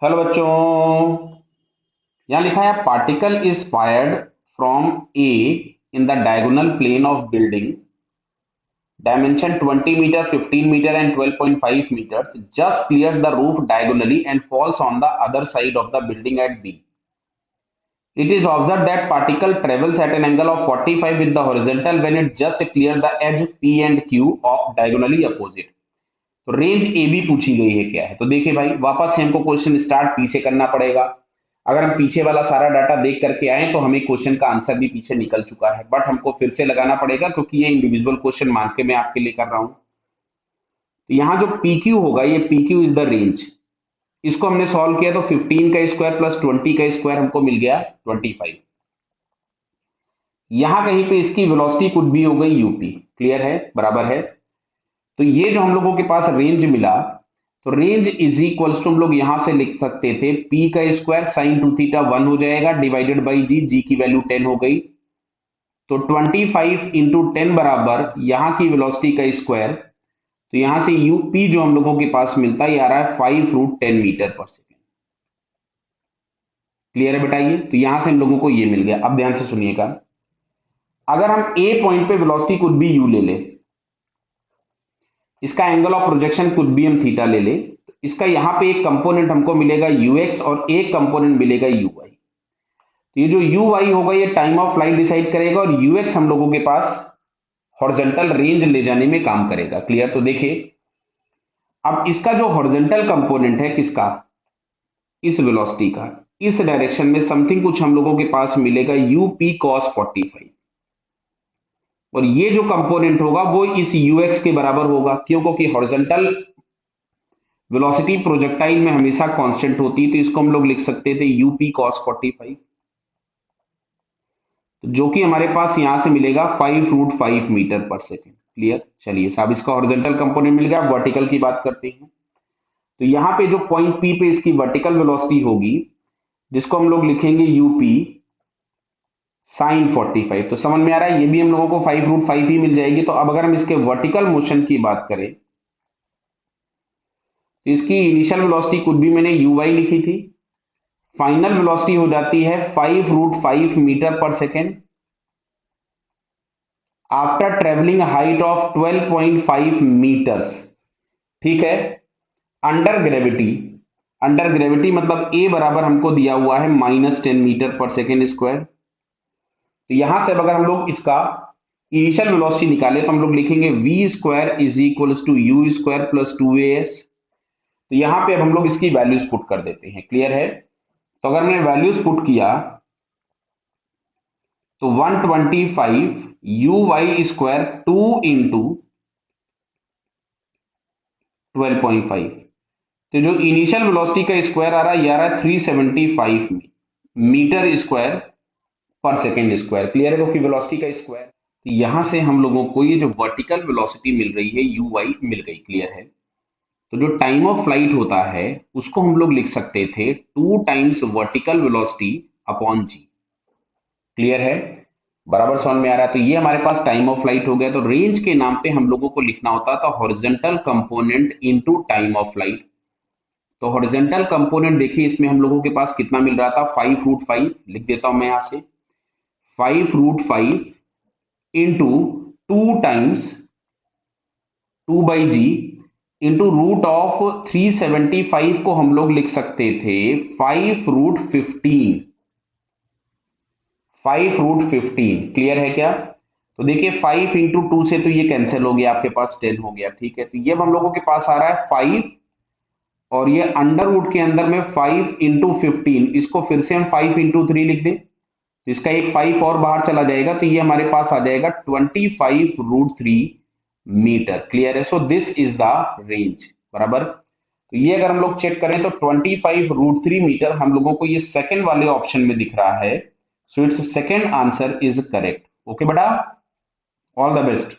Hello बच्चों। यहाँ लिखा है particle is fired from A in the diagonal plane of building dimension 20 metre 15 metre and 12.5 meters just clears the roof diagonally and falls on the other side of the building at B. It is observed that particle travels at an angle of 45 with the horizontal when it just clears the edge P and Q of diagonally opposite. तो range A B पूछी गई है क्या है। तो देखिए भाई, वापस से हमको क्वेश्चन स्टार्ट पी से करना पड़ेगा। अगर हम पीछे वाला सारा डाटा देख करके आए तो हमें क्वेश्चन का आंसर भी पीछे निकल चुका है, बट हमको फिर से लगाना पड़ेगा क्योंकि ये इंडिविजुअल क्वेश्चन मान के मैं आपके लिए कर रहा हूं। तो यहाँ जो पी क्यू होगा, ये P Q is the range. इसको हमने सॉल्व किया तो 15 का स्क्वायर प्लस 20 का स्क्वायर हमको मिल गया 25। यहां कहीं पे इसकी वेलोसिटी कुछ भी हो गई यूपी। क्लियर है, बराबर है। तो ये जो हम लोगों के पास रेंज मिला, तो रेंज इज इक्वल्स टू हम लोग यहां से लिख सकते थे पी का स्क्वायर साइन 2 थीटा 1 हो जाएगा डिवाइडेड बाई जी। जी की वैल्यू 10 हो गई, तो 25 इंटू 10 बराबर यहां की वेलोसिटी का स्क्वायर। तो यहां से यू पी जो हम लोगों के पास मिलता है, ये आ रहा है 5√10 मीटर पर सेकेंड। क्लियर है बेटाइए। तो यहां से हम लोगों को ये मिल गया। अब ध्यान से सुनिएगा, अगर हम ए पॉइंट पे वेलोसिटी कुछ भी यू ले ले, इसका एंगल ऑफ प्रोजेक्शन कुछ भी हम थीटा ले ले, तो इसका यहां पे एक कंपोनेंट हमको मिलेगा यूएक्स और एक कंपोनेंट मिलेगा यूवाई। तो ये जो यूवाई होगा ये टाइम ऑफ फ्लाइट डिसाइड करेगा और यूएक्स हम लोगों के पास हॉरिजॉन्टल रेंज ले जाने में काम करेगा। क्लियर। तो देखिए, अब इसका जो हॉरिजॉन्टल कंपोनेंट है किसका, इस वेलोसिटी का, इस डायरेक्शन में समथिंग कुछ हम लोगों के पास मिलेगा यूपी कॉस 45। और ये जो कंपोनेंट होगा वो इस यूएक्स के बराबर होगा। क्यों? क्योंकि हॉरिजॉन्टल वेलोसिटी प्रोजेक्टाइल में हमेशा कांस्टेंट होती है, तो इसको हम लोग लिख सकते थे यूपी कॉस 45, जो कि हमारे पास यहां से मिलेगा 5√5 मीटर पर सेकेंड। क्लियर। चलिए साहब, इसका हॉरिजॉन्टल कंपोनेंट मिल गया। अब वर्टिकल की बात करते हैं। तो यहां पे जो पॉइंट पी पे इसकी वर्टिकल वेलोसिटी होगी, जिसको हम लोग लिखेंगे यूपी साइन 45। तो समझ में आ रहा है, ये भी हम लोगों को 5√5 ही मिल जाएगी। तो अब अगर हम इसके वर्टिकल मोशन की बात करें, तो इसकी इनिशियल वेलोसिटी कुछ भी मैंने यूवाई लिखी थी, फाइनल वेलोसिटी हो जाती है 5√5 metre per second after travelling height of 12.5 metres. ठीक है। अंडर ग्रेविटी, अंडर ग्रेविटी मतलब ए बराबर हमको दिया हुआ है -10 मीटर पर सेकेंड स्क्वायर। तो यहां से अगर हम लोग इसका इनिशियल वेलोसिटी निकाले तो हम लोग लिखेंगे V square is equal to U square plus 2as। तो यहां पे अब हम लोग इसकी वैल्यूज पुट कर देते हैं। क्लियर है। तो अगर मैंने वैल्यूज पुट किया तो 125 यू वाई स्क्वायर 2 इंटू 12.5। तो जो इनिशियल वेलोसिटी का स्क्वायर आ रहा है, ये आ रहा है 375 मीटर स्क्वायर पर सेकेंड स्क्वायर। क्लियर है, क्योंकि वेलोसिटी का स्क्वायर। तो यहां से हम लोगों को ये जो वर्टिकल वेलोसिटी मिल रही है यू वाई मिल गई। क्लियर है। तो जो टाइम ऑफ फ्लाइट होता है उसको हम लोग लिख सकते थे 2 टाइम्स वर्टिकल वेलोसिटी अपॉन जी। क्लियर है, बराबर समझ में आ रहा है। तो ये हमारे पास टाइम ऑफ फ्लाइट हो गया। तो रेंज के नाम पे हम लोगों को लिखना होता था horizontal component into time of flight. तो हॉरिजॉन्टल कंपोनेंट देखिए, इसमें हम लोगों के पास कितना मिल रहा था 5√5। लिख देता हूं मैं यहां से 5√5 into 2 times 2/g into root of 375 को हम लोग लिख सकते थे 5√15। 5√15। क्लियर है क्या? तो देखिए 5 इंटू 2 से तो ये कैंसिल हो गया, आपके पास 10 हो गया। ठीक है। तो ये हम लोगों के पास आ रहा है 5, और ये अंडर रूट के अंदर में 5 इंटू 15, इसको फिर से हम 5 इंटू 3 लिख दें, इसका एक 5 और बाहर चला जाएगा, तो ये हमारे पास आ जाएगा 25√3 मीटर। क्लियर है। So this is the range. बराबर। तो ये अगर हम लोग चेक करें तो 25√3 मीटर हम लोगों को ये सेकंड वाले ऑप्शन में दिख रहा है। So it's second answer is correct. Okay बेटा, ऑल द बेस्ट।